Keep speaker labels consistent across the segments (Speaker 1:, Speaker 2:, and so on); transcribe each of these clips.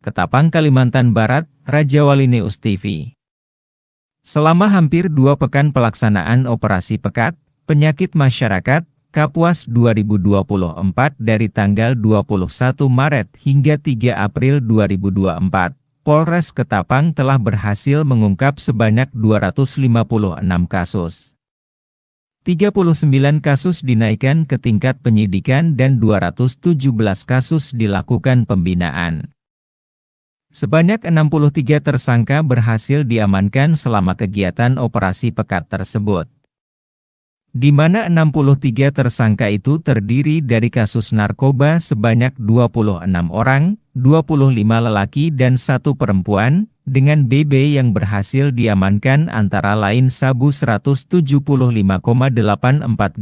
Speaker 1: Ketapang, Kalimantan Barat, Raja Wali News TV. Selama hampir 2 pekan pelaksanaan Operasi Pekat, Penyakit Masyarakat, Kapuas 2024 dari tanggal 21 Maret hingga 3 April 2024, Polres Ketapang telah berhasil mengungkap sebanyak 256 kasus. 39 kasus dinaikkan ke tingkat penyidikan dan 217 kasus dilakukan pembinaan. Sebanyak 63 tersangka berhasil diamankan selama kegiatan operasi pekat tersebut. Di mana 63 tersangka itu terdiri dari kasus narkoba sebanyak 26 orang, 25 lelaki dan 1 perempuan, dengan BB yang berhasil diamankan antara lain sabu 175,84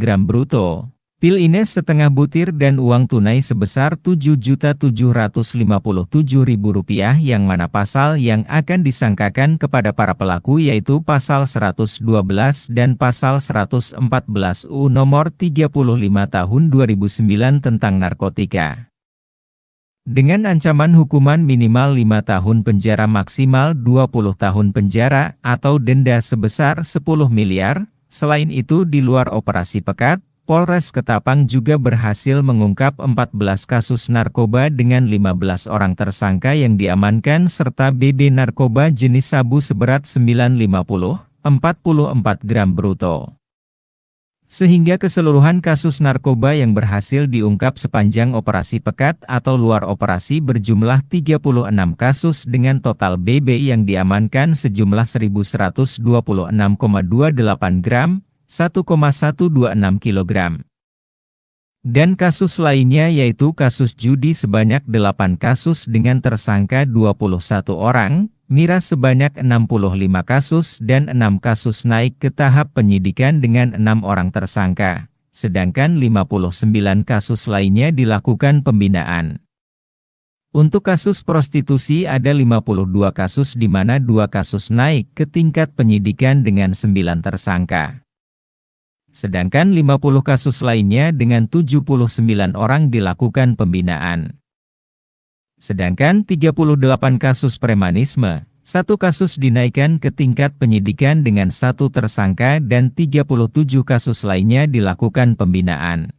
Speaker 1: gram bruto, pil Ines setengah butir dan uang tunai sebesar Rp7.757.000 yang mana pasal yang akan disangkakan kepada para pelaku yaitu pasal 112 dan pasal 114 UU nomor 35 tahun 2009 tentang narkotika. Dengan ancaman hukuman minimal 5 tahun penjara maksimal 20 tahun penjara atau denda sebesar 10 miliar, selain itu di luar operasi pekat, Polres Ketapang juga berhasil mengungkap 14 kasus narkoba dengan 15 orang tersangka yang diamankan serta BB narkoba jenis sabu seberat 950,44 gram bruto. Sehingga keseluruhan kasus narkoba yang berhasil diungkap sepanjang operasi pekat atau luar operasi berjumlah 36 kasus dengan total BB yang diamankan sejumlah 1.126,28 gram, 1,126 kg. Dan kasus lainnya yaitu kasus judi sebanyak 8 kasus dengan tersangka 21 orang, miras sebanyak 65 kasus dan 6 kasus naik ke tahap penyidikan dengan 6 orang tersangka, sedangkan 59 kasus lainnya dilakukan pembinaan. Untuk kasus prostitusi ada 52 kasus di mana 2 kasus naik ke tingkat penyidikan dengan 9 tersangka. Sedangkan 50 kasus lainnya dengan 79 orang dilakukan pembinaan. Sedangkan 38 kasus premanisme, 1 kasus dinaikkan ke tingkat penyidikan dengan 1 tersangka dan 37 kasus lainnya dilakukan pembinaan.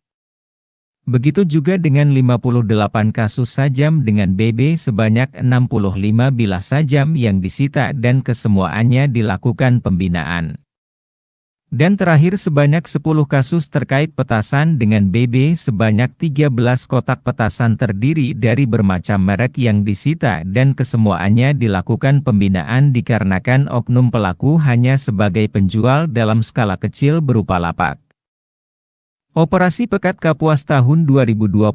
Speaker 1: Begitu juga dengan 58 kasus sajam dengan BB sebanyak 65 bilah sajam yang disita dan kesemuaannya dilakukan pembinaan. Dan terakhir sebanyak 10 kasus terkait petasan dengan BB sebanyak 13 kotak petasan terdiri dari bermacam merek yang disita dan kesemuaannya dilakukan pembinaan dikarenakan oknum pelaku hanya sebagai penjual dalam skala kecil berupa lapak. Operasi Pekat Kapuas tahun 2024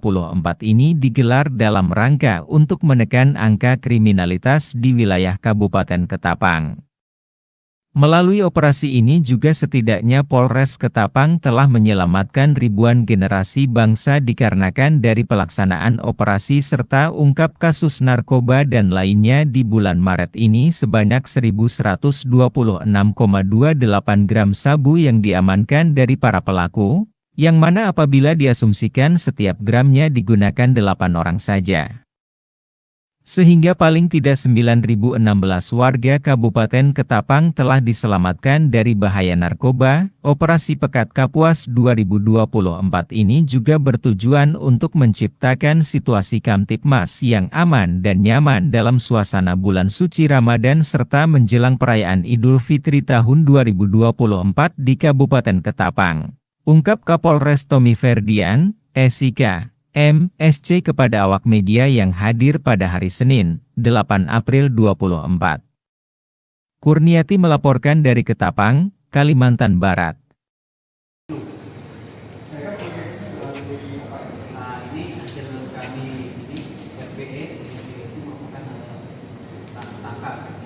Speaker 1: ini digelar dalam rangka untuk menekan angka kriminalitas di wilayah Kabupaten Ketapang. Melalui operasi ini juga setidaknya Polres Ketapang telah menyelamatkan ribuan generasi bangsa dikarenakan dari pelaksanaan operasi serta ungkap kasus narkoba dan lainnya di bulan Maret ini sebanyak 1.126,28 gram sabu yang diamankan dari para pelaku, yang mana apabila diasumsikan setiap gramnya digunakan 8 orang saja. Sehingga paling tidak 9.016 warga Kabupaten Ketapang telah diselamatkan dari bahaya narkoba. Operasi Pekat Kapuas 2024 ini juga bertujuan untuk menciptakan situasi Kamtipmas yang aman dan nyaman dalam suasana bulan suci Ramadan serta menjelang perayaan Idul Fitri tahun 2024 di Kabupaten Ketapang. Ungkap Kapolres Tommy Ferdian, SIK. MSC kepada awak media yang hadir pada hari Senin, 8 April 2024. Kurniati melaporkan dari Ketapang, Kalimantan Barat.
Speaker 2: Ini hasil kami ini RPE itu merupakan tangkap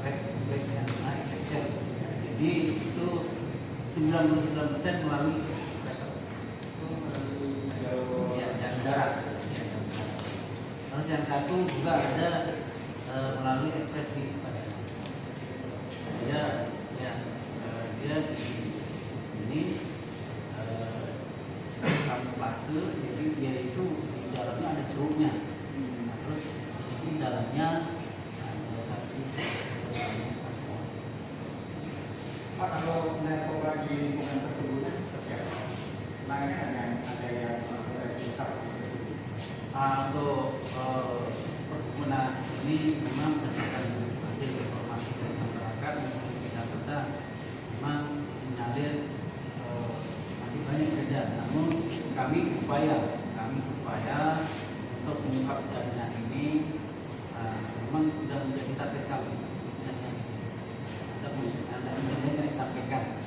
Speaker 2: jadi itu 99% melalui darat. Terus yang satu juga ada melalui ekspresi dia ini kamuflase, jadi dia itu di dalamnya ada ceruknya. Terus di dalamnya
Speaker 3: Pak, kalau narkoba di lingkungan perkebunan seperti apa? Makanya ada yang resistan.
Speaker 2: Untuk perkebunan ini memang berdasarkan hasil informasi dari masyarakat yang kita data memang sinyalir masih banyak kerja. Namun kami upaya untuk mengungkap jaringan ini memang sudah menjadi target kami. Ada yang disampaikan.